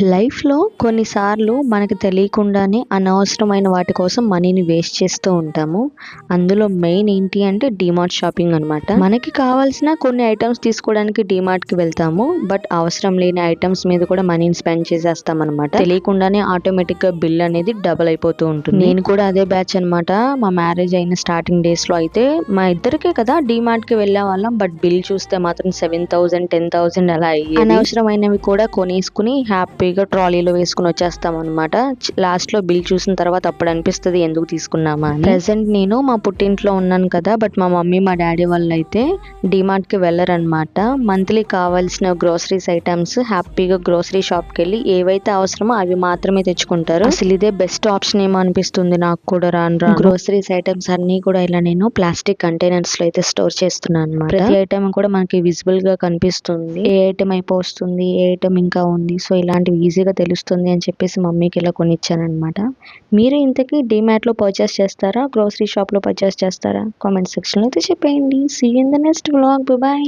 లైఫ్‌లో కొన్నిసార్లు మనకు తెలియకుండానే అనవసరమైన వాటి కోసం మనీని వేస్ట్ చేస్తూ ఉంటాము. అందులో మెయిన్ ఏంటి అంటే డీమార్ట్ షాపింగ్ అనమాట. మనకి కావాల్సిన కొన్ని ఐటెమ్స్ తీసుకోవడానికి డీమార్ట్‌కి వెళ్తాము. బట్ అవసరం లేని ఐటెమ్స్ మీద కూడా మనీని స్పెండ్ చేసేస్తామనమాట. తెలియకుండానే ఆటోమేటిక్‌గా బిల్ అనేది డబుల్ అయిపోతూ ఉంటుంది. నేను కూడా అదే బ్యాచ్ అనమాట. మా మ్యారేజ్ అయిన స్టార్టింగ్ డేస్‌లో అయితే మా ఇద్దరికే కదా డీమార్ట్‌కి వెళ్ళేవాళ్ళం. బట్ బిల్ చూస్తే మాత్రం 7,000, 10,000 అలా అయ్యేది. అనవసరమైనవి కూడా కొనేసుకుని హ్యాపీగా ట్రాలీలో వేసుకుని వచ్చేస్తాం అనమాట. లాస్ట్‌లో బిల్ చూసిన తర్వాత అప్పుడు అనిపిస్తది ఎందుకు తీసుకున్నామా అని. ప్రెజెంట్ నేను మా పుట్టింట్లో ఉన్నాను కదా. బట్ మా మమ్మీ మా డాడీ వాళ్ళు అయితే డీమార్ట్‌కి వెళ్ళరనమాట. మంత్లీ కావాల్సిన గ్రోసరీస్ ఐటమ్స్ హ్యాపీగా గ్రోసరీ షాప్‌కి వెళ్ళి ఏవైతే అవసరమో అవి మాత్రమే తెచ్చుకుంటారు. అసలు ఇదే బెస్ట్ ఆప్షన్ ఏమో అనిపిస్తుంది నాకు కూడా రాను రాను. గ్రోసరీస్ ఐటమ్స్ అన్ని కూడా ఇలా నేను ప్లాస్టిక్ కంటైనర్స్ లో అయితే స్టోర్ చేస్తున్నాను అనమాట. ప్రతి ఐటమ్ కూడా మనకి విజిబుల్ గా కనిపిస్తుంది. ఏ ఐటమ్ అయిపోతుంది, ఏ ఐటమ్ ఇంకా ఉంది. సో ఇలాంటివి ఈజీగా తెలుస్తుంది అని చెప్పేసి మమ్మీకి ఇలా కొనిచ్చానమాట. మీరు ఇంతకీ డీమార్ట్ లో పర్చేస్ చేస్తారా, గ్రోసరీ షాప్ లో పర్చేస్ చేస్తారా? కామెంట్ సెక్షన్ లో అయితే చెప్పేయండి. See you in the next vlog. By.